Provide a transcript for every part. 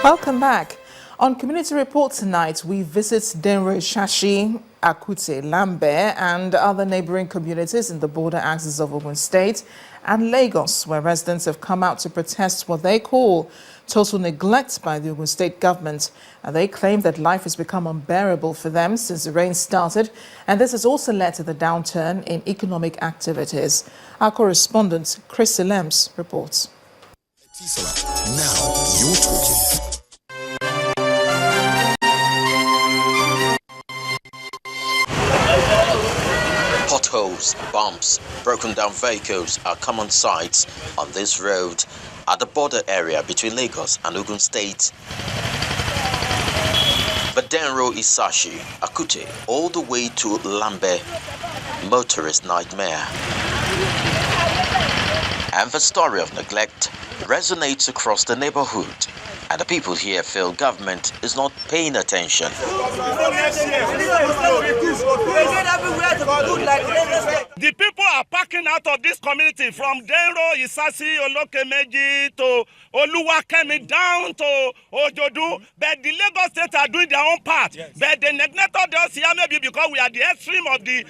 Welcome back. On Community Report tonight, we visit Denre Shashi, Akute, Lambe and other neighboring communities in the border axis of Ogun State and Lagos, where residents have come out to protest what they call total neglect by the Ogun State government. And they claim that life has become unbearable for them since the rain started, and this has also led to the downturn in economic activities. Our correspondent, Chris Lems, reports. Now you're talking. Potholes, bumps, broken down vehicles are common sights on this road at the border area between Lagos and Ogun State. But Denro Isashi, Akute, all the way to Lambe, motorist nightmare. And the story of neglect resonates across the neighborhood, and the people here feel government is not paying attention. The people are packing out of this community from Denro, Isasi, Olokemeji to Oluwakemi down to Ojodu, but the Lagos State are doing their own part. Yes. But they neglected us here maybe because we are the extreme of the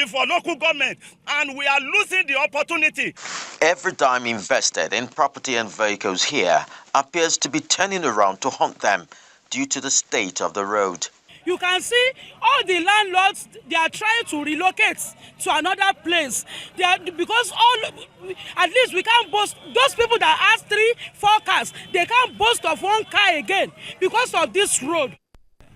for local government, and we are losing the opportunity. Every dime invested in property and vehicles here appears to be turning around to haunt them due to the state of the road. You can see all the landlords, they are trying to relocate to another place. Because at least we can't boast, those people that has 3-4 cars, they can't boast of one car again because of this road.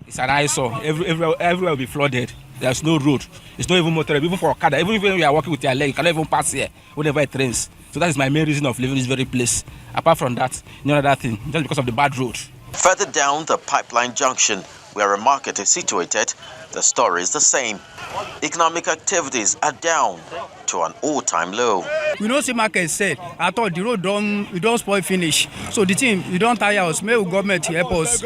It's an eyesore. Everywhere will be flooded. There's no road. It's not even motor, even for Okada. Even when you are walking with your leg, you cannot even pass here whenever it rains. So that is my main reason of leaving this very place. Apart from that, no other thing, just because of the bad road. Further down the pipeline junction, where a market is situated, the story is the same. Economic activities are down to an all-time low. We don't see market said. I thought the road don't spoil finish. So the team, you don't tire us. May government help us,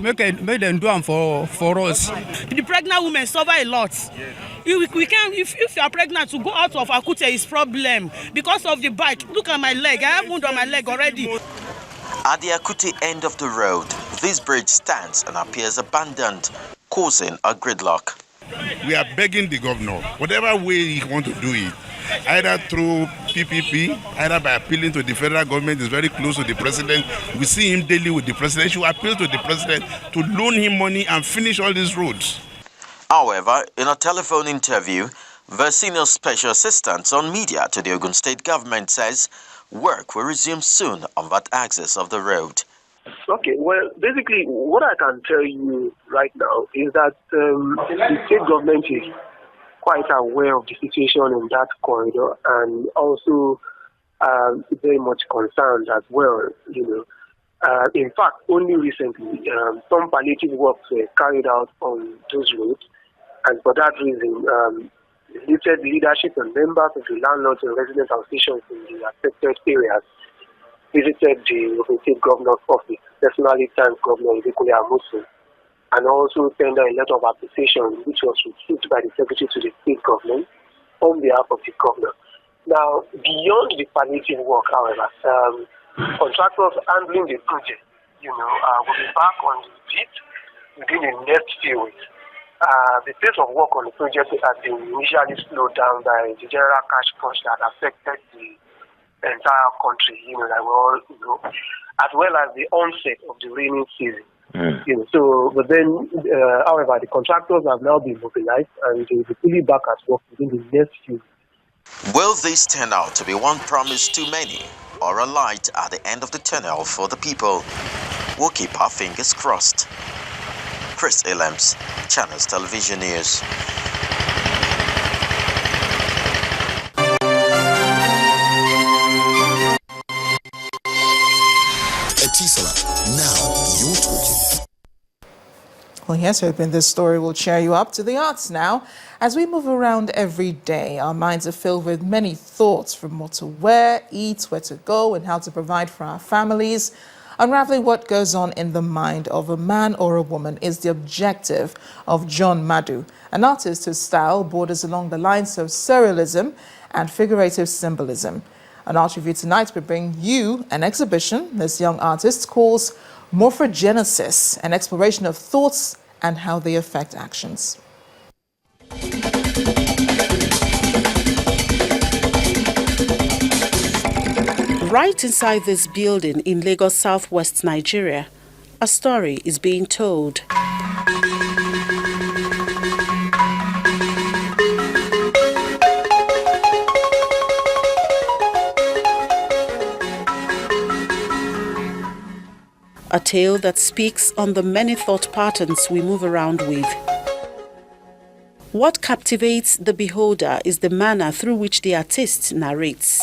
make them do them for us. The pregnant women suffer a lot. If you are pregnant, to go out of Akute is problem because of the bike. Look at my leg. I have wound on my leg already. At the Akute end of the road, this bridge stands and appears abandoned, causing a gridlock. We are begging the governor, whatever way he wants to do it, either through PPP, either by appealing to the federal government, is very close to the president. We see him daily with the president. He should appeal to the president to loan him money and finish all these roads. However, in a telephone interview, the senior special assistant on media to the Ogun State government says work will resume soon on that axis of the road. Okay, well, basically, what I can tell you right now is that the state government is quite aware of the situation in that corridor and also very much concerned as well, in fact, only recently, some palliative works were carried out on those roads, and for that reason, listed leadership and members of the landlords and resident associations in the affected areas visited the Ogun State Governor's office, personally thanked Governor Musa, and also tendered a letter of appreciation which was received by the Secretary to the State Government on behalf of the Governor. Now, beyond the palliative work, however, contractors handling the project, will be back on the beat within the next few weeks. The pace of work on the project has been initially slowed down by the general cash crunch that affected the entire country, like we all know, as well as the onset of the rainy season. But then, however, the contractors have now been mobilized and they will be fully back at work within the next few weeks. Will this turn out to be one promise too many, or a light at the end of the tunnel for the people? We'll keep our fingers crossed. Chris Lems, Channels Television News. Now you're talking. Well, here's hoping this story will cheer you up. To the arts now. As we move around every day, our minds are filled with many thoughts, from what to wear, eat, where to go, and how to provide for our families. Unraveling what goes on in the mind of a man or a woman is the objective of John Madu, an artist whose style borders along the lines of surrealism and figurative symbolism. An art review tonight will bring you an exhibition this young artist calls morphogenesis, an exploration of thoughts and how they affect actions. Right inside this building in Lagos, southwest Nigeria, a story is being told. A tale that speaks on the many thought patterns we move around with. What captivates the beholder is the manner through which the artist narrates.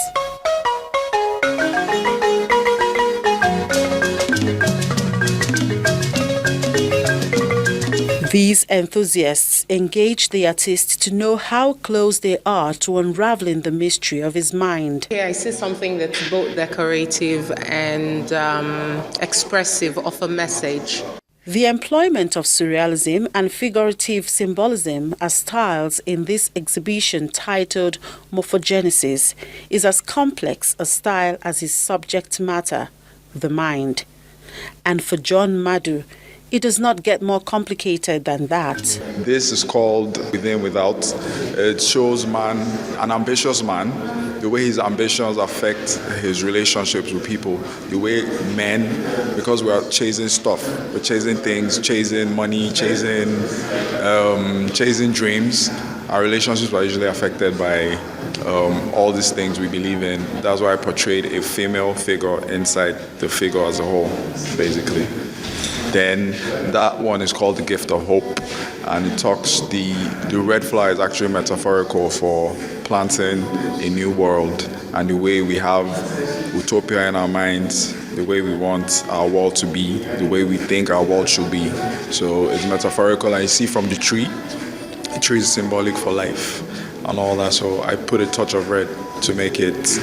These enthusiasts engage the artist to know how close they are to unraveling the mystery of his mind. Here I see something that's both decorative and expressive of a message. The employment of surrealism and figurative symbolism as styles in this exhibition titled Morphogenesis is as complex a style as his subject matter, the mind. And for John Madu, it does not get more complicated than that. This is called Within Without. It shows man, an ambitious man, the way his ambitions affect his relationships with people, the way men, because we are chasing stuff, we're chasing things, chasing money, chasing dreams, our relationships are usually affected by all these things we believe in. That's why I portrayed a female figure inside the figure as a whole, basically. Then that one is called The Gift of Hope, and it talks, the red flower is actually metaphorical for planting a new world and the way we have utopia in our minds, the way we want our world to be, the way we think our world should be. So it's metaphorical, and you see from the tree is symbolic for life and all that. So I put a touch of red to make it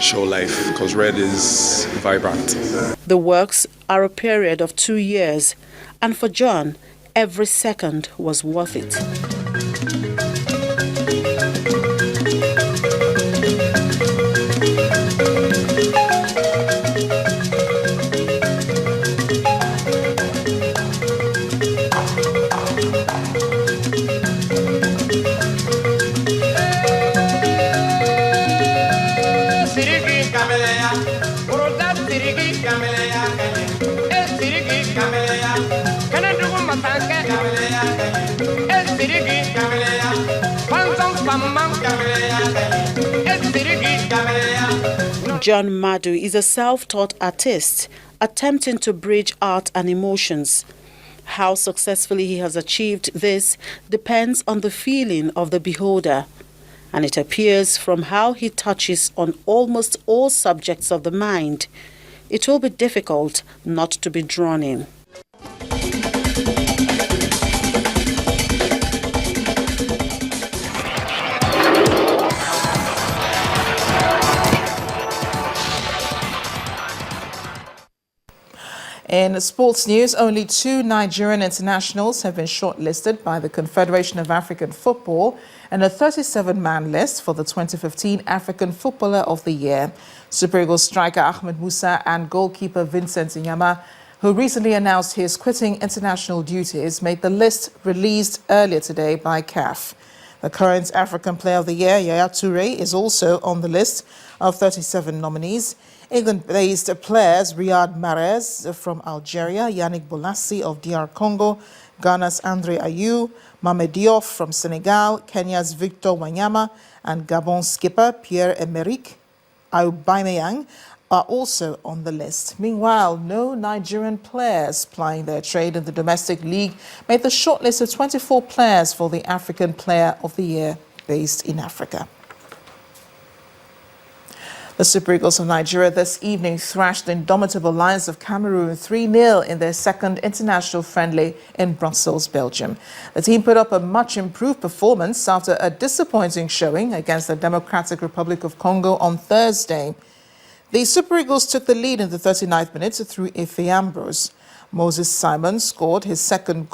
show life, because red is vibrant. The works are a period of 2 years, and for John, every second was worth it. John Madu is a self-taught artist attempting to bridge art and emotions. How successfully he has achieved this depends on the feeling of the beholder, and it appears from how he touches on almost all subjects of the mind. It will be difficult not to be drawn in. In sports news, only 2 Nigerian internationals have been shortlisted by the Confederation of African Football and a 37-man list for the 2015 African Footballer of the Year. Super Eagles striker Ahmed Musa and goalkeeper Vincent Enyeama, who recently announced he is quitting international duties, made the list released earlier today by CAF. The current African Player of the Year, Yaya Toure, is also on the list of 37 nominees. England-based players Riyad Mahrez from Algeria, Yannick Bolasie of DR Congo, Ghana's Andre Ayew, Mamed Diouf from Senegal, Kenya's Victor Wanyama, and Gabon skipper Pierre-Emerick Aubameyang are also on the list. Meanwhile, no Nigerian players plying their trade in the domestic league made the shortlist of 24 players for the African Player of the Year based in Africa. The Super Eagles of Nigeria this evening thrashed the indomitable Lions of Cameroon 3-0 in their second international friendly in Brussels, Belgium. The team put up a much improved performance after a disappointing showing against the Democratic Republic of Congo on Thursday. The Super Eagles took the lead in the 39th minute through Ife Ambrose. Moses Simon scored his second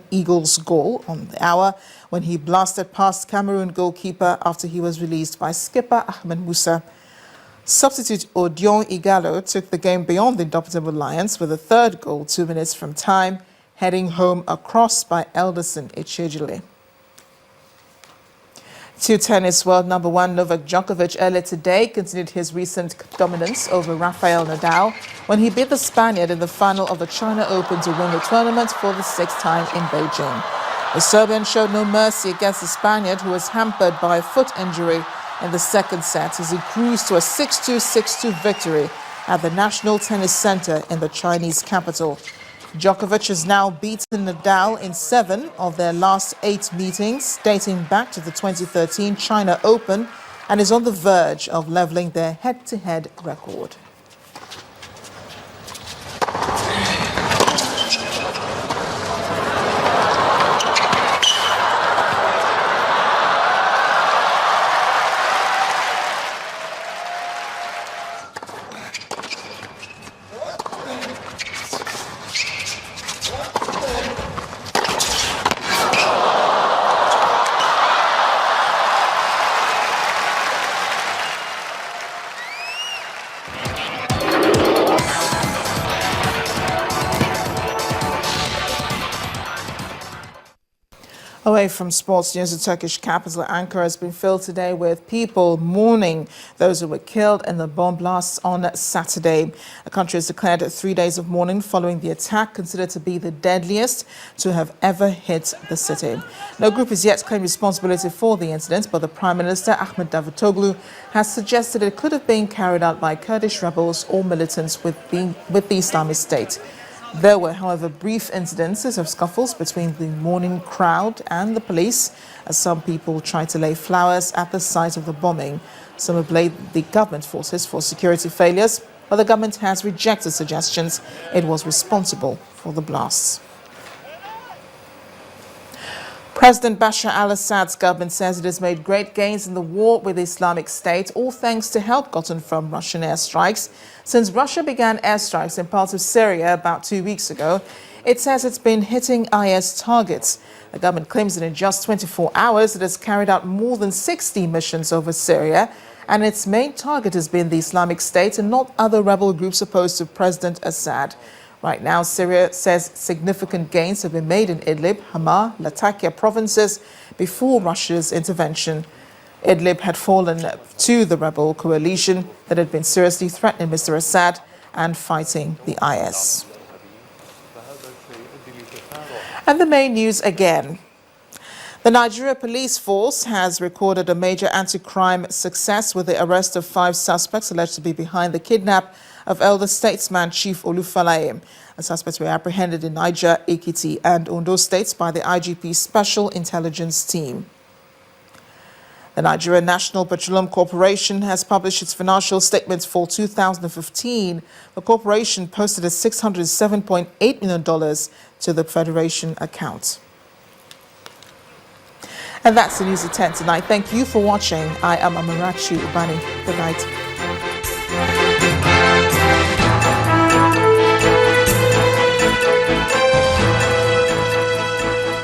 Eagles goal on the hour when he blasted past Cameroon goalkeeper after he was released by skipper Ahmed Musa. Substitute Odion Igalo took the game beyond the Indomitable Lions with a third goal 2 minutes from time, heading home across by Elderson Echejile. To tennis world number one Novak Djokovic earlier today continued his recent dominance over Rafael Nadal when he beat the Spaniard in the final of the China Open to win the tournament for the 6th time in Beijing. The Serbian showed no mercy against the Spaniard, who was hampered by a foot injury in the second set as he cruised to a 6-2, 6-2 victory at the National Tennis Center in the Chinese capital. Djokovic has now beaten Nadal in 7 of their last 8 meetings, dating back to the 2013 China Open, and is on the verge of leveling their head-to-head record. Away from sports news, the Turkish capital Ankara has been filled today with people mourning those who were killed in the bomb blasts on Saturday. The country has declared 3 days of mourning following the attack, considered to be the deadliest to have ever hit the city. No group has yet claimed responsibility for the incident, but the Prime Minister, Ahmed Davutoglu, has suggested it could have been carried out by Kurdish rebels or militants with the Islamic State. There were, however, brief incidences of scuffles between the mourning crowd and the police as some people tried to lay flowers at the site of the bombing. Some have blamed the government forces for security failures, but the government has rejected suggestions it was responsible for the blasts. President Bashar al-Assad's government says it has made great gains in the war with the Islamic State, all thanks to help gotten from Russian airstrikes. Since Russia began airstrikes in parts of Syria about 2 weeks ago, it says it's been hitting IS targets. The government claims that in just 24 hours it has carried out more than 60 missions over Syria, and its main target has been the Islamic State and not other rebel groups opposed to President Assad. Right now, Syria says significant gains have been made in Idlib, Hama, Latakia provinces before Russia's intervention. Idlib had fallen to the rebel coalition that had been seriously threatening Mr. Assad and fighting the IS. And the main news again. The Nigeria police force has recorded a major anti-crime success with the arrest of 5 suspects alleged to be behind the kidnap of elder statesman Chief Olufalaye. The suspects were apprehended in Niger, Ekiti and Ondo states by the IGP Special Intelligence Team. The Nigeria National Petroleum Corporation has published its financial statements for 2015. The corporation posted a $607.8 million to the Federation account. And that's the news at 10 tonight. Thank you for watching. I am Amarachi Ubani. Good night.